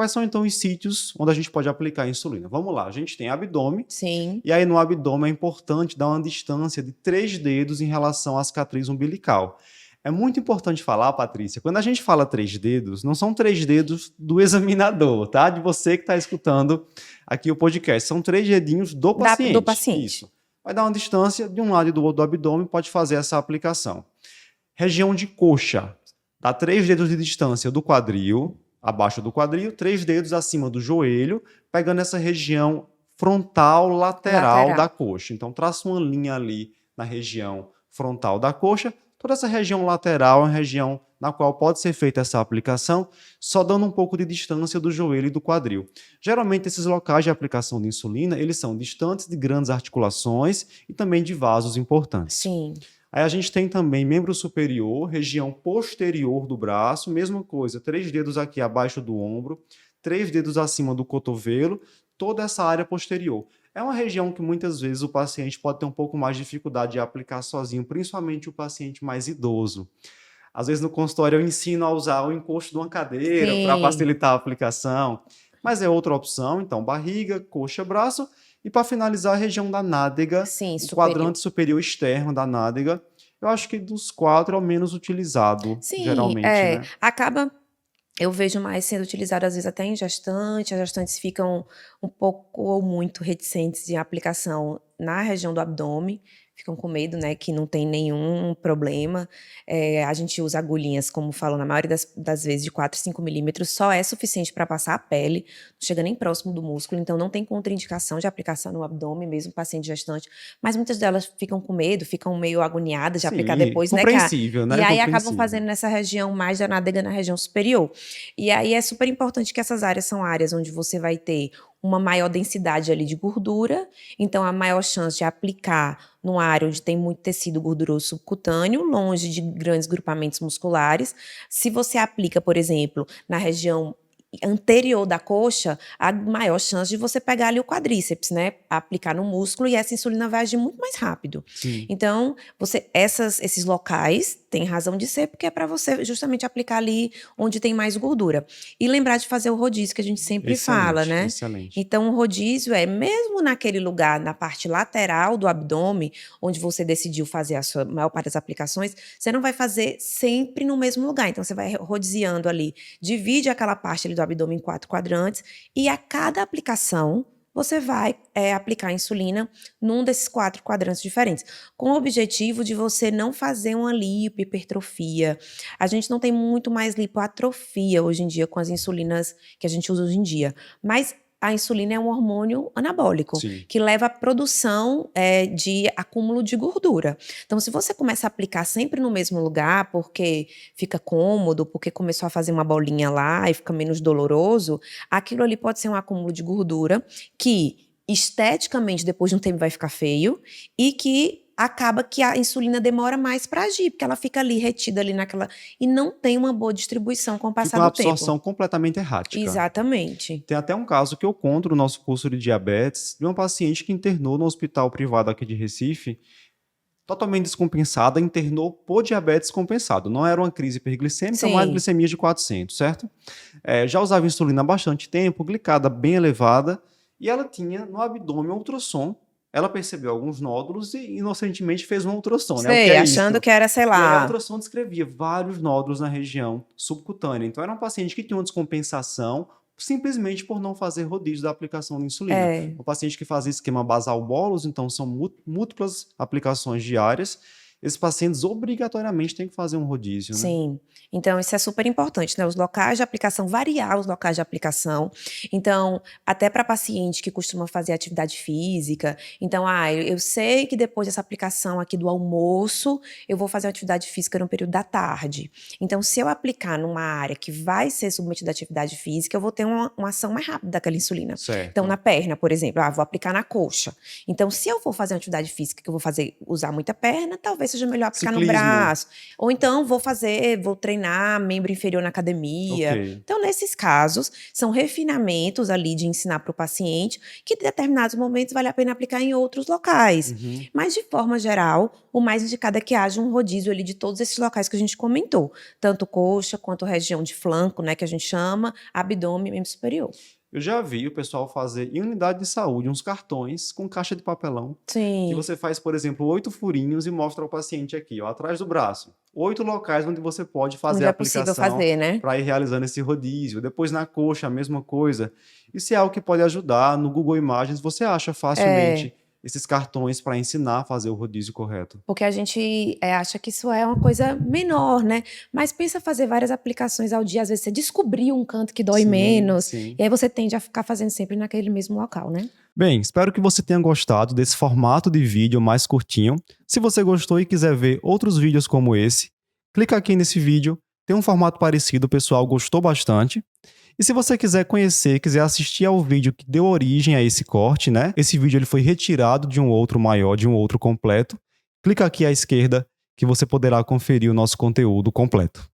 Quais são, então, os sítios onde a gente pode aplicar a insulina? Vamos lá, a gente tem abdômen, Sim. e aí no abdômen é importante dar uma distância de 3 dedos em relação à cicatriz umbilical. É muito importante falar, Patrícia, quando a gente fala 3 dedos, não são 3 dedos do examinador, tá? De você que está escutando aqui o podcast. São 3 dedinhos do paciente. Do paciente. Isso. Vai dar uma distância de um lado e do outro do abdômen, pode fazer essa aplicação. Região de coxa. Dá 3 dedos de distância do quadril, abaixo do quadril, 3 dedos acima do joelho, pegando essa região frontal lateral da coxa. Então, traça uma linha ali na região frontal da coxa. Toda essa região lateral é uma região na qual pode ser feita essa aplicação, só dando um pouco de distância do joelho e do quadril. Geralmente, esses locais de aplicação de insulina, eles são distantes de grandes articulações e também de vasos importantes. Sim. Aí a gente tem também membro superior, região posterior do braço, mesma coisa, 3 dedos aqui abaixo do ombro, 3 dedos acima do cotovelo, toda essa área posterior. É uma região que muitas vezes o paciente pode ter um pouco mais de dificuldade de aplicar sozinho, principalmente o paciente mais idoso. Às vezes no consultório eu ensino a usar o encosto de uma cadeira para facilitar a aplicação, mas é outra opção. Então, barriga, coxa, braço. E para finalizar, a região da nádega, o quadrante superior externo da nádega, eu acho que dos 4 é o menos utilizado, geralmente, né? Acaba, eu vejo mais sendo utilizado às vezes até em gestante, as gestantes ficam um pouco ou muito reticentes em aplicação na região do abdômen, ficam com medo, né, que não tem nenhum problema. A gente usa agulhinhas, como falam, na maioria das vezes, de 4, 5 milímetros, só é suficiente para passar a pele, não chega nem próximo do músculo, então não tem contraindicação de aplicação no abdômen, mesmo paciente gestante, mas muitas delas ficam com medo, ficam meio agoniadas de aplicar depois, né? Compreensível, né? E aí acabam fazendo nessa região mais da nádega, na região superior. E aí é super importante que essas áreas são áreas onde você vai ter uma maior densidade ali de gordura, então a maior chance de aplicar numa área onde tem muito tecido gorduroso subcutâneo, longe de grandes grupamentos musculares. Se você aplica, por exemplo, na região anterior da coxa, a maior chance de você pegar ali o quadríceps, né? Aplicar no músculo e essa insulina vai agir muito mais rápido. Sim. Então, esses locais têm razão de ser, porque é para você justamente aplicar ali onde tem mais gordura. E lembrar de fazer o rodízio, que a gente sempre fala, né? Excelente. Então, o rodízio é mesmo naquele lugar, na parte lateral do abdômen, onde você decidiu fazer a sua maior parte das aplicações, você não vai fazer sempre no mesmo lugar. Então, você vai rodiziando ali, divide aquela parte ali do abdômen em 4 quadrantes e a cada aplicação você vai aplicar a insulina num desses 4 quadrantes diferentes, com o objetivo de você não fazer uma lipohipertrofia. A gente não tem muito mais lipoatrofia hoje em dia com as insulinas que a gente usa hoje em dia, mas a insulina é um hormônio anabólico, Sim, que leva à produção de acúmulo de gordura. Então, se você começa a aplicar sempre no mesmo lugar, porque fica cômodo, porque começou a fazer uma bolinha lá e fica menos doloroso, aquilo ali pode ser um acúmulo de gordura que, esteticamente, depois de um tempo vai ficar feio e que acaba que a insulina demora mais para agir, porque ela fica ali retida ali naquela e não tem uma boa distribuição com o passar do tempo. Fica uma absorção completamente errática. Exatamente. Tem até um caso que eu conto no nosso curso de diabetes, de uma paciente que internou no hospital privado aqui de Recife, totalmente descompensada, internou por diabetes compensado. Não era uma crise hiperglicêmica, mas glicemia de 400, certo? Já usava insulina há bastante tempo, glicada bem elevada, e ela tinha no abdômen um ultrassom. Ela percebeu alguns nódulos e inocentemente fez um ultrassom, né? O que é achando isso? Que era, sei lá. E aí a ultrassom descrevia vários nódulos na região subcutânea. Então era um paciente que tinha uma descompensação simplesmente por não fazer rodízio da aplicação de insulina. Um paciente que faz esquema basal bolos, então são múltiplas aplicações diárias. Esses pacientes obrigatoriamente têm que fazer um rodízio, né? Sim. Então, isso é super importante, né? Os locais de aplicação, variar os locais de aplicação. Então, até para paciente que costuma fazer atividade física. Então, eu sei que depois dessa aplicação aqui do almoço, eu vou fazer atividade física no período da tarde. Então, se eu aplicar numa área que vai ser submetida à atividade física, eu vou ter uma ação mais rápida daquela insulina. Certo. Então, na perna, por exemplo, vou aplicar na coxa. Então, se eu for fazer uma atividade física que eu vou usar muita perna, talvez talvez seja melhor aplicar no Ciclismo. braço. Ou então vou treinar membro inferior na academia. Ok. Então, nesses casos, são refinamentos ali de ensinar para o paciente que em determinados momentos vale a pena aplicar em outros locais. Uhum. Mas, de forma geral, o mais indicado é que haja um rodízio ali de todos esses locais que a gente comentou. Tanto coxa, quanto região de flanco, né, que a gente chama, abdômen e membro superior. Eu já vi o pessoal fazer em unidade de saúde uns cartões com caixa de papelão. Que Sim. você faz, por exemplo, 8 furinhos e mostra ao paciente aqui, ó, atrás do braço. 8 locais onde você pode fazer Onde a é possível aplicação fazer, né? para ir realizando esse rodízio. Depois na coxa, a mesma coisa. Isso é algo que pode ajudar. No Google Imagens você acha facilmente esses cartões para ensinar a fazer o rodízio correto. Porque a gente acha que isso é uma coisa menor, né? Mas pensa fazer várias aplicações ao dia. Às vezes você descobriu um canto que dói Sim, menos. sim. E aí você tende a ficar fazendo sempre naquele mesmo local, né? Bem, espero que você tenha gostado desse formato de vídeo mais curtinho. Se você gostou e quiser ver outros vídeos como esse, clica aqui nesse vídeo. Tem um formato parecido, o pessoal gostou bastante. E se você quiser conhecer, quiser assistir ao vídeo que deu origem a esse corte, né? Esse vídeo ele foi retirado de um outro maior, de um outro completo. Clica aqui à esquerda que você poderá conferir o nosso conteúdo completo.